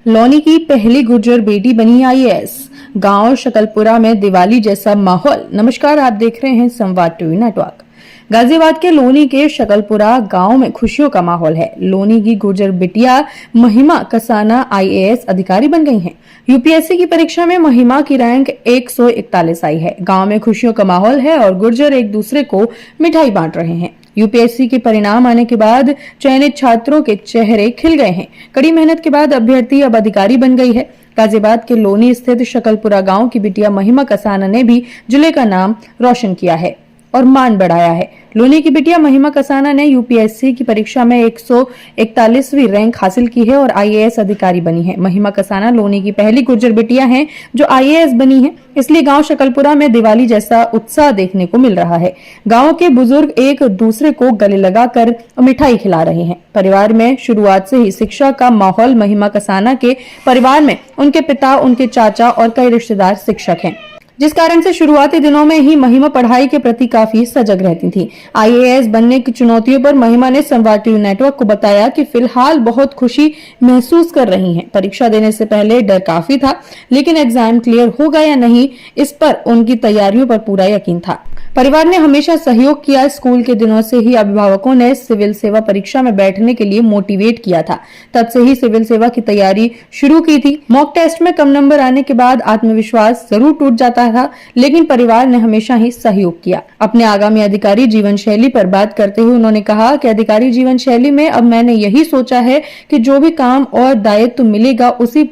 लौनी की पहली गुर्जर बेटी बनी आईएएस। गांव शकलपुरा में दिवाली जैसा माहौल। नमस्कार, आप देख रहे हैं संवाद टीवी नेटवर्क। गाजियाबाद के लोनी के शकलपुरा गांव में खुशियों का माहौल है। लोनी की गुर्जर बिटिया महिमा कसाना आईएएस अधिकारी बन गई हैं। यूपीएससी की परीक्षा में महिमा की रैंक 141 आई है। गांव में खुशियों का माहौल है और गुर्जर एक दूसरे को मिठाई बांट रहे हैं। यूपीएससी के परिणाम आने के बाद चयनित छात्रों के चेहरे खिल गए हैं। कड़ी मेहनत के बाद अभ्यर्थी अब अधिकारी बन गई है। गाजियाबाद के लोनी स्थित शकलपुरा गांव की बिटिया महिमा कसाना ने भी जिले का नाम रोशन किया है और मान बढ़ाया है। लोनी की बिटिया महिमा कसाना ने यूपीएससी की परीक्षा में 141वीं रैंक हासिल की है और आईएएस अधिकारी बनी है। महिमा कसाना लोनी की पहली गुर्जर बिटिया हैं जो आईएएस बनी है, इसलिए गांव शकलपुरा में दिवाली जैसा उत्साह देखने को मिल रहा है। गांव के बुजुर्ग एक दूसरे को गले लगाकर मिठाई खिला रहे हैं। परिवार में शुरुआत से ही शिक्षा का माहौल। महिमा कसाना के परिवार में उनके पिता, उनके चाचा और कई रिश्तेदार शिक्षक हैं, जिस कारण से शुरुआती दिनों में ही महिमा पढ़ाई के प्रति काफी सजग रहती थी। आईएएस बनने की चुनौतियों पर महिमा ने संवाद टीवी नेटवर्क को बताया कि फिलहाल बहुत खुशी महसूस कर रही हैं। परीक्षा देने से पहले डर काफी था, लेकिन एग्जाम क्लियर होगा या नहीं, इस पर उनकी तैयारियों पर पूरा यकीन था। परिवार ने हमेशा सहयोग किया। स्कूल के दिनों से ही अभिभावकों ने सिविल सेवा परीक्षा में बैठने के लिए मोटिवेट किया था। तब से ही सिविल सेवा की तैयारी शुरू की थी। मॉक टेस्ट में कम नंबर आने के बाद आत्मविश्वास जरूर टूट जाता था, लेकिन परिवार ने हमेशा ही सहयोग किया। अपने आगामी अधिकारी जीवन शैली पर बात करते हुए उन्होंने कहा कि अधिकारी जीवन शैली में अब मैंने यही सोचा है कि जो भी काम और दायित्व मिलेगा उसे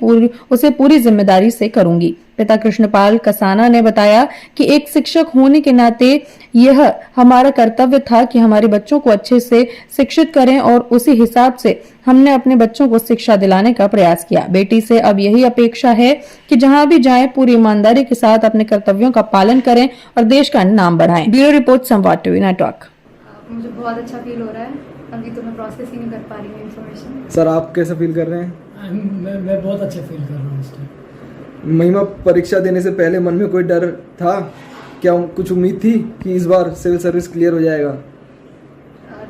पूरी जिम्मेदारी से करूंगी। पिता कृष्णपाल कसाना ने बताया कि एक शिक्षक होने के नाते यह हमारा कर्तव्य था कि हमारे बच्चों को अच्छे से शिक्षित करें और उसी हिसाब से हमने अपने बच्चों को शिक्षा दिलाने का प्रयास किया। बेटी से अब यही अपेक्षा है कि जहां भी जाएं पूरी ईमानदारी के साथ अपने कर्तव्यों का पालन करें और देश का नाम बढ़ाएं। ब्यूरो रिपोर्ट, संवाद टीवी नेटवर्क। मुझे बहुत अच्छा फील हो रहा है। अभी तो मैं प्रोसेस ही नहीं कर पा रही हूँ इन्फॉर्मेशन। सर, आप कैसा फील कर रहे हैं? मैं बहुत अच्छा फील कर रहा हूँ इस टाइम। महिमा, परीक्षा देने से पहले मन में कोई डर था क्या? कुछ उम्मीद थी कि इस बार सिविल सर्विस क्लियर हो जाएगा?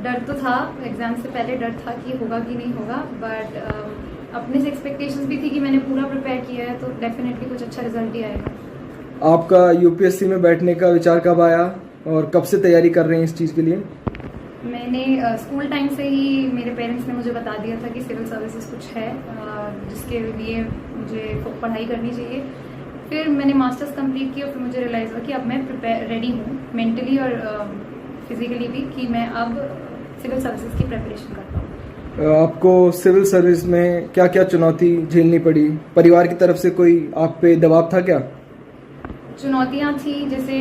डर तो था, एग्जाम से पहले डर था कि होगा कि नहीं होगा, बट अपने से एक्सपेक्टेशंस भी थी कि मैंने पूरा प्रिपेयर किया है तो डेफिनेटली कुछ अच्छा रिजल्ट ही आएगा। आपका यूपीएससी में बैठने का विचार कब आया और कब से तैयारी कर रहे हैं इस चीज़ के लिए? मैंने स्कूल टाइम से ही मेरे पेरेंट्स ने मुझे बता दिया था कि सिविल सर्विसेज कुछ है जिसके लिए मुझे पढ़ाई करनी चाहिए। फिर मैंने मास्टर्स कंप्लीट किया और फिर मुझे रियलाइज़ हुआ कि अब मैं रेडी हूँ मेंटली और फिजिकली भी कि मैं अब सिविल सर्विसेज की प्रिपरेशन करता हूँ। आपको सिविल सर्विस में क्या क्या चुनौती झेलनी पड़ी? परिवार की तरफ से कोई आप पे दबाव था क्या? चुनौतियाँ थी, जैसे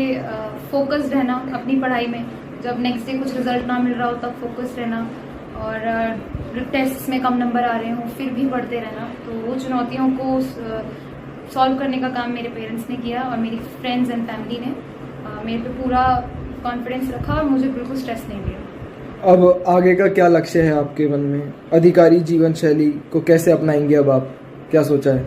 फोकस्ड रहना अपनी पढ़ाई में, जब नेक्स्ट डे कुछ रिजल्ट ना मिल रहा हो तब फोकस्ड रहना, और टेस्ट में कम नंबर आ रहे हों फिर भी पढ़ते रहना। तो वो चुनौतियों को सॉल्व करने का काम मेरे पेरेंट्स ने किया और मेरी फ्रेंड्स एंड फैमिली ने मेरे पे पूरा कॉन्फिडेंस रखा और मुझे बिल्कुल स्ट्रेस नहीं दिया। अब आगे का क्या लक्ष्य है आपके मन में? अधिकारी जीवन शैली को कैसे अपनाएंगे? अब आप क्या सोचा है?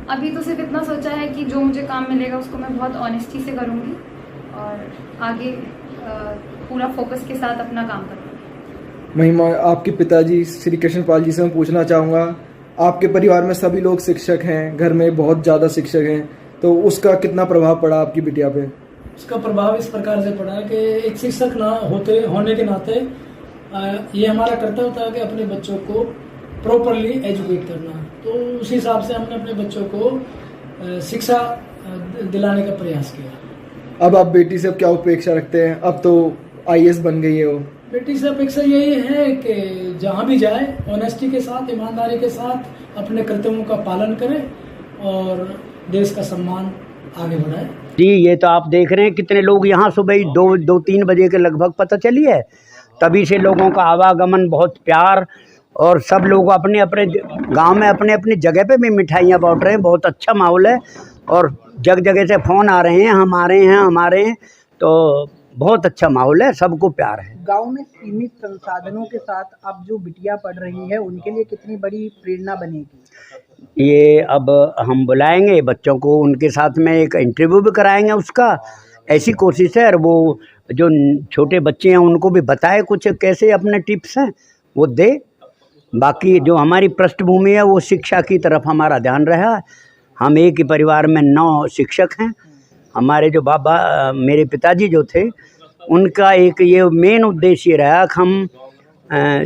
अभी तो सिर्फ इतना सोचा है कि जो मुझे काम मिलेगा उसको मैं बहुत ऑनेस्टी से करूँगी और आगे पूरा फोकस के साथ अपना काम करूँगी। महिमा, आपके पिताजी श्री कृष्णपाल जी से मैं पूछना चाहूँगा, आपके परिवार में सभी लोग शिक्षक हैं, घर में बहुत ज़्यादा शिक्षक हैं, तो उसका कितना प्रभाव पड़ा आपकी बिटिया पे? उसका प्रभाव इस प्रकार से पड़ा कि एक शिक्षक होने के नाते ये हमारा कर्तव्य था कि अपने बच्चों को प्रॉपरली एजुकेट करना। तो उस हिसाब से हमने अपने बच्चों को शिक्षा दिलाने का प्रयास किया। अब आप बेटी से क्या अपेक्षा रखते हैं? अब तो आईएएस बन गई है वो। बेटी से अपेक्षा यही है कि जहाँ भी जाए ऑनेस्टी के साथ, ईमानदारी के साथ अपने कर्तव्यों का पालन करे और देश का सम्मान आगे बढ़ाए। जी, ये तो आप देख रहे हैं कितने लोग यहाँ सुबह 2-3 बजे के लगभग पता चली है, तभी से लोगों का आवागमन, बहुत प्यार, और सब लोग अपने अपने गांव में अपने अपनी जगह पे भी मिठाइयाँ बांट रहे हैं। बहुत अच्छा माहौल है और जगह से फ़ोन आ रहे हैं, हमारे हैं, तो बहुत अच्छा माहौल है, सबको प्यार है। गांव में सीमित संसाधनों के साथ अब जो बिटिया पढ़ रही है उनके लिए कितनी बड़ी प्रेरणा बनेगी? ये अब हम बुलाएंगे बच्चों को, उनके साथ में एक इंटरव्यू भी कराएंगे उसका। ऐसी कोशिश है, और वो जो छोटे बच्चे हैं उनको भी बताए कुछ कैसे अपने टिप्स हैं वो दे। बाकी जो हमारी पृष्ठभूमि है वो शिक्षा की तरफ हमारा ध्यान रहा। हम एक ही परिवार में 9 शिक्षक हैं। हमारे जो बाबा मेरे पिताजी जो थे उनका एक ये मेन उद्देश्य ये रहा कि हम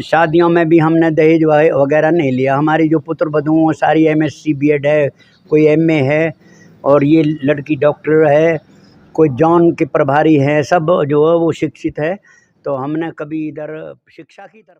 शादियों में भी हमने दहेज वगैरह नहीं लिया। हमारी जो पुत्र वधुओं सारी MSc B.Ed है, कोई MA है, और ये लड़की डॉक्टर है, कोई जॉन के प्रभारी हैं, सब जो है वो शिक्षित है। तो हमने कभी इधर शिक्षा की तरफ